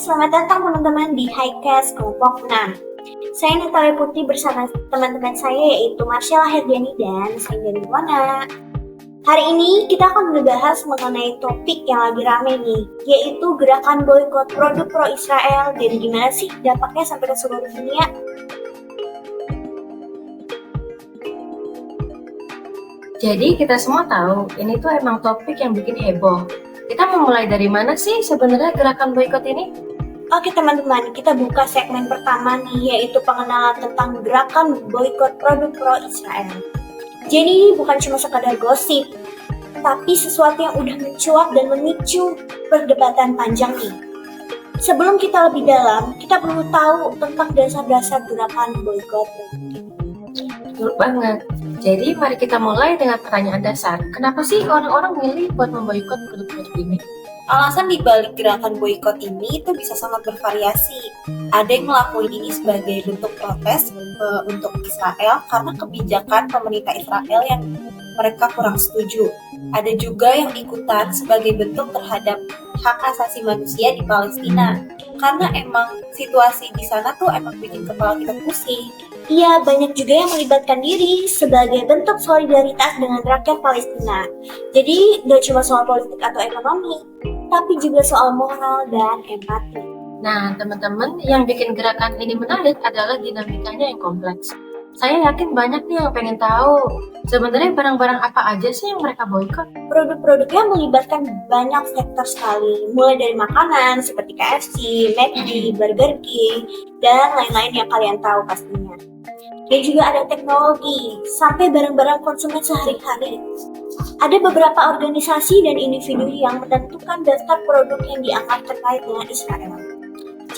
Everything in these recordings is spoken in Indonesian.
selamat datang teman-teman di Highcast kelompok 6. Saya Natalia Putri bersama teman-teman saya yaitu Marshall Herdiani dan Sandra Wana. Hari ini kita akan membahas mengenai topik yang lagi rame nih, yaitu gerakan boykot produk pro-Israel dan gimana sih dampaknya sampai ke seluruh dunia. Jadi kita semua tahu, ini tuh emang topik yang bikin heboh. Kita mau mulai dari mana sih sebenarnya gerakan boykot ini? Oke teman-teman, kita buka segmen pertama nih, yaitu pengenalan tentang gerakan boykot produk pro-Israel. Jadi ini bukan cuma sekadar gosip, tapi sesuatu yang udah mencuat dan memicu perdebatan panjang nih. Sebelum kita lebih dalam, kita perlu tahu tentang dasar-dasar gerakan boykot. Betul banget. Jadi mari kita mulai dengan pertanyaan dasar. Kenapa sih orang-orang milih buat memboikot produk-produk ini? Alasan dibalik gerakan boykot ini itu bisa sangat bervariasi. Ada yang ngelakuin ini sebagai bentuk protes untuk Israel karena kebijakan pemerintah Israel yang mereka kurang setuju. Ada juga yang ikutan sebagai bentuk terhadap hak asasi manusia di Palestina. Karena emang situasi di sana tuh emang bikin kepala kita pusing. Iya, banyak juga yang melibatkan diri sebagai bentuk solidaritas dengan rakyat Palestina. Jadi, gak cuma soal politik atau ekonomi, tapi juga soal moral dan empati. Nah, teman-teman, yang bikin gerakan ini menarik adalah dinamikanya yang kompleks. Saya yakin banyak nih yang pengen tahu, sebenarnya barang-barang apa aja sih yang mereka boykot? Produk-produknya melibatkan banyak sektor sekali, mulai dari makanan seperti KFC, McD, Burger King, dan lain-lain yang kalian tahu pastinya. Dan juga ada teknologi, sampai barang-barang konsumen sehari-hari. Ada beberapa organisasi dan individu yang menentukan daftar produk yang dianggap terkait dengan Israel.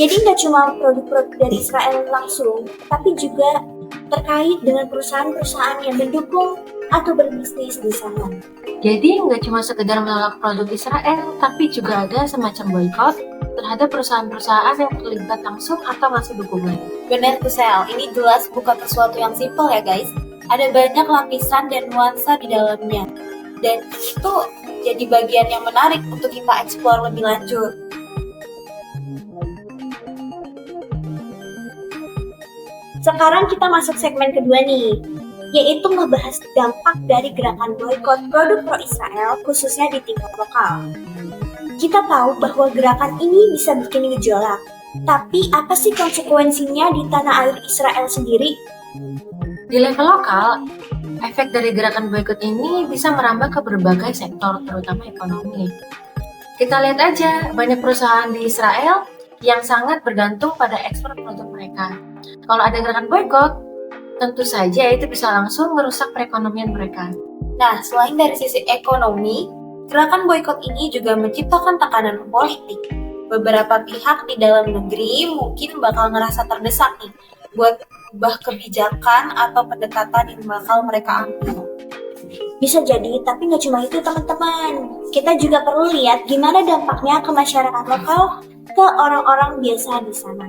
Jadi nggak cuma produk-produk dari Israel langsung, tapi juga terkait dengan perusahaan-perusahaan yang mendukung atau berbisnis di sana. Jadi nggak cuma sekedar menolak produk Israel, tapi juga ada semacam boykot terhadap perusahaan-perusahaan yang terlibat langsung atau ngasih dukungan. Benar tuh Sel, ini jelas bukan sesuatu yang simpel ya guys. Ada banyak lapisan dan nuansa di dalamnya. Dan itu jadi bagian yang menarik untuk kita eksplor lebih lanjut. Sekarang kita masuk segmen kedua nih, yaitu ngebahas dampak dari gerakan boykot produk pro-Israel khususnya di tingkat lokal. Kita tahu bahwa gerakan ini bisa bikin gejolak, tapi apa sih konsekuensinya di tanah air Israel sendiri? Di level lokal, efek dari gerakan boykot ini bisa merambah ke berbagai sektor, terutama ekonomi. Kita lihat aja, banyak perusahaan di Israel yang sangat bergantung pada ekspor produk mereka. Kalau ada gerakan boykot, tentu saja itu bisa langsung merusak perekonomian mereka. Nah, selain dari sisi ekonomi, gerakan boykot ini juga menciptakan tekanan politik. Beberapa pihak di dalam negeri mungkin bakal ngerasa terdesak nih buat ubah kebijakan atau pendekatan yang bakal mereka ambil. Bisa jadi, tapi nggak cuma itu teman-teman. Kita juga perlu lihat gimana dampaknya ke masyarakat lokal, ke orang-orang biasa di sana.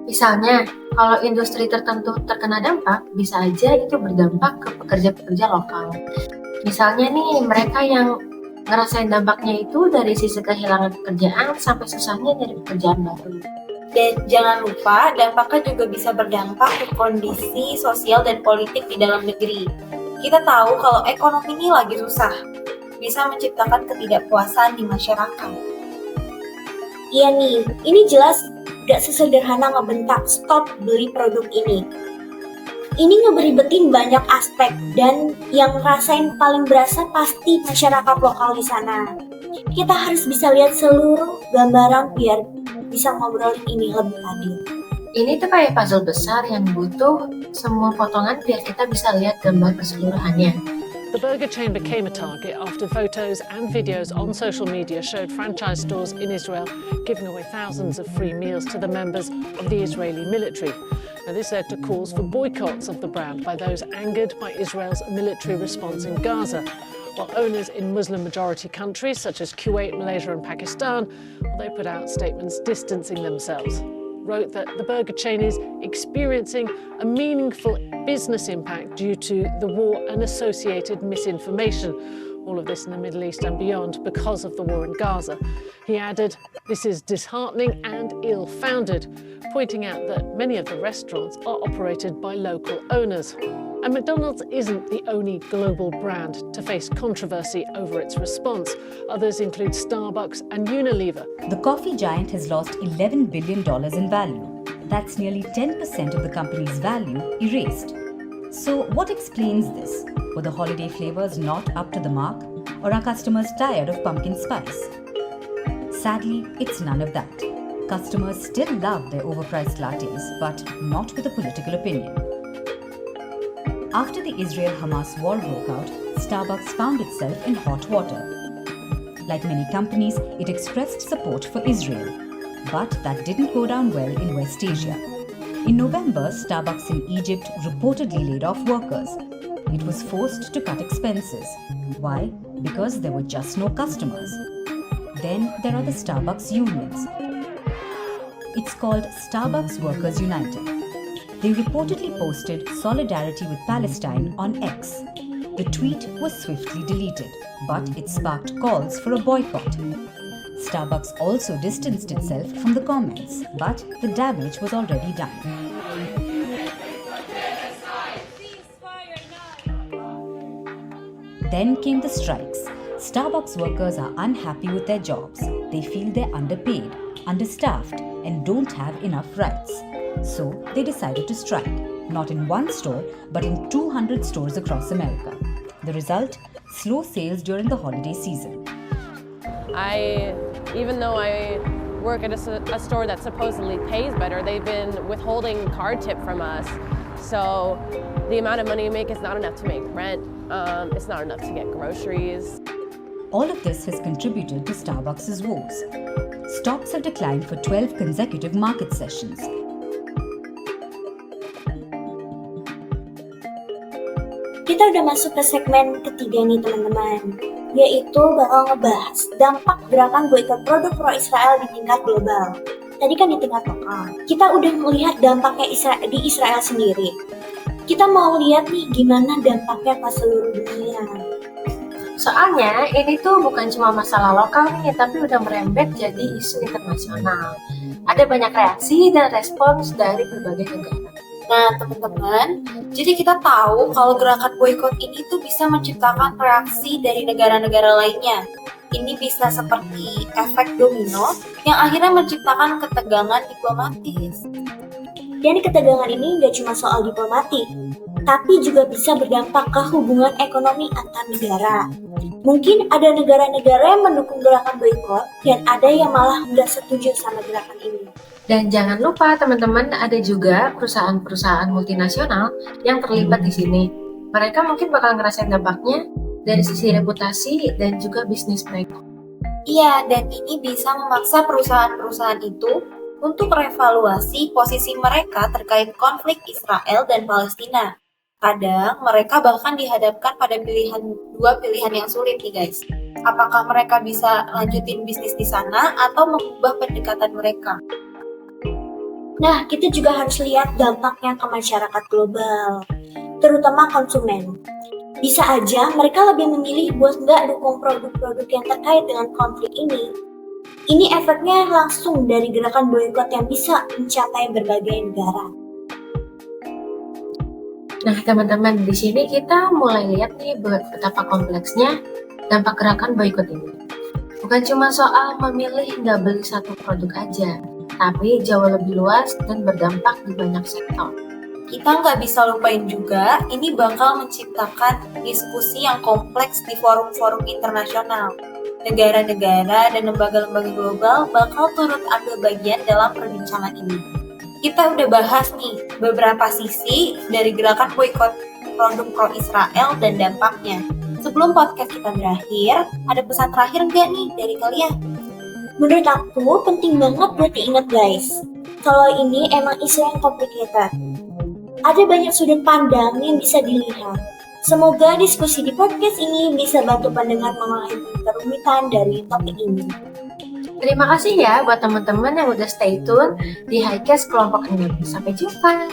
Misalnya, kalau industri tertentu terkena dampak, bisa aja itu berdampak ke pekerja-pekerja lokal. Misalnya nih, mereka yang ngerasain dampaknya itu dari sisi kehilangan pekerjaan sampai susahnya nyari pekerjaan baru. Dan jangan lupa, dampaknya juga bisa berdampak ke kondisi sosial dan politik di dalam negeri. Kita tahu kalau ekonomi ini lagi susah, bisa menciptakan ketidakpuasan di masyarakat. Iya nih, ini jelas gak sesederhana ngebentak stop beli produk ini. Ini ngeberibetin banyak aspek dan yang ngerasain paling berasa pasti masyarakat lokal di sana. Kita harus bisa lihat seluruh gambaran biar bisa ngobrolin ini lebih adil. Ini tuh kayak puzzle besar yang butuh semua potongan biar kita bisa lihat gambar keseluruhannya. The burger chain became a target after photos and videos on social media showed franchise stores in Israel giving away thousands of free meals to the members of the Israeli military. Now, this led to calls for boycotts of the brand by those angered by Israel's military response in Gaza, while owners in Muslim-majority countries such as Kuwait, Malaysia and Pakistan, they put out statements distancing themselves. Wrote that the burger chain is experiencing a meaningful business impact due to the war and associated misinformation, all of this in the Middle East and beyond because of the war in Gaza. He added, "This is disheartening and ill-founded," pointing out that many of the restaurants are operated by local owners. And McDonald's isn't the only global brand to face controversy over its response. Others include Starbucks and Unilever. The coffee giant has lost $11 billion in value. That's nearly 10% of the company's value erased. So what explains this? Were the holiday flavors not up to the mark? Or are customers tired of pumpkin spice? Sadly, it's none of that. Customers still love their overpriced lattes, but not with a political opinion. After the Israel-Hamas war broke out, Starbucks found itself in hot water. Like many companies, it expressed support for Israel. But that didn't go down well in West Asia. In November, Starbucks in Egypt reportedly laid off workers. It was forced to cut expenses. Why? Because there were just no customers. Then there are the Starbucks unions. It's called Starbucks Workers United. They reportedly posted solidarity with Palestine on X. The tweet was swiftly deleted, but it sparked calls for a boycott. Starbucks also distanced itself from the comments, but the damage was already done. Then came the strikes. Starbucks workers are unhappy with their jobs. They feel they're underpaid, understaffed, and don't have enough rights. So they decided to strike, not in one store, but in 200 stores across America. The result? Slow sales during the holiday season. Even though I work at a store that supposedly pays better, they've been withholding card tip from us. So the amount of money you make is not enough to make rent. It's not enough to get groceries. All of this has contributed to Starbucks' woes. Stocks have declined for 12 consecutive market sessions. Kita udah masuk ke segmen ketiga nih teman-teman, yaitu bakal ngebahas dampak gerakan boikot produk pro-Israel di tingkat global. Tadi kan di tingkat lokal, kita udah melihat dampaknya di Israel sendiri. Kita mau lihat nih gimana dampaknya ke seluruh dunia. Soalnya ini tuh bukan cuma masalah lokal nih, tapi udah merembet jadi isu internasional. Ada banyak reaksi dan respons dari berbagai negara. Nah teman-teman, jadi kita tahu kalau gerakan boikot ini tuh bisa menciptakan reaksi dari negara-negara lainnya. Ini bisa seperti efek domino yang akhirnya menciptakan ketegangan diplomatis. Dan ketegangan ini nggak cuma soal diplomatik, tapi juga bisa berdampak ke hubungan ekonomi antar negara. Mungkin ada negara-negara yang mendukung gerakan boikot dan ada yang malah nggak setuju sama gerakan ini. Dan jangan lupa teman-teman, ada juga perusahaan-perusahaan multinasional yang terlibat di sini. Mereka mungkin bakal ngerasain dampaknya dari sisi reputasi dan juga bisnis mereka. Iya, dan ini bisa memaksa perusahaan-perusahaan itu untuk revaluasi posisi mereka terkait konflik Israel dan Palestina. Kadang mereka bahkan dihadapkan pada dua pilihan yang sulit nih guys. Apakah mereka bisa lanjutin bisnis di sana atau mengubah pendekatan mereka? Nah, kita juga harus lihat dampaknya ke masyarakat global, terutama konsumen. Bisa aja mereka lebih memilih buat nggak dukung produk-produk yang terkait dengan konflik ini. Ini efeknya langsung dari gerakan boikot yang bisa mencapai berbagai negara. Nah teman-teman, di sini kita mulai lihat nih betapa kompleksnya dampak gerakan boikot ini. Bukan cuma soal memilih nggak beli satu produk aja, tapi jauh lebih luas dan berdampak di banyak sektor. Kita nggak bisa lupain juga, ini bakal menciptakan diskusi yang kompleks di forum-forum internasional. Negara-negara dan lembaga-lembaga global bakal turut ambil bagian dalam perbincangan ini. Kita udah bahas nih beberapa sisi dari gerakan boikot produk pro-Israel dan dampaknya. Sebelum podcast kita berakhir, ada pesan terakhir nggak nih dari kalian? Menurut aku, penting banget buat diingat guys. Kalau ini emang isu yang complicated. Ada banyak sudut pandang yang bisa dilihat. Semoga diskusi di podcast ini bisa bantu pendengar memahami kerumitan dari topik ini. Terima kasih ya buat teman-teman yang udah stay tune di Highcast kelompok 6. Sampai jumpa!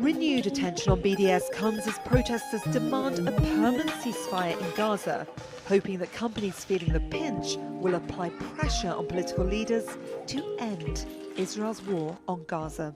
Renewed attention on BDS comes as protesters demand a permanent ceasefire in Gaza, hoping that companies feeling the pinch will apply pressure on political leaders to end Israel's war on Gaza.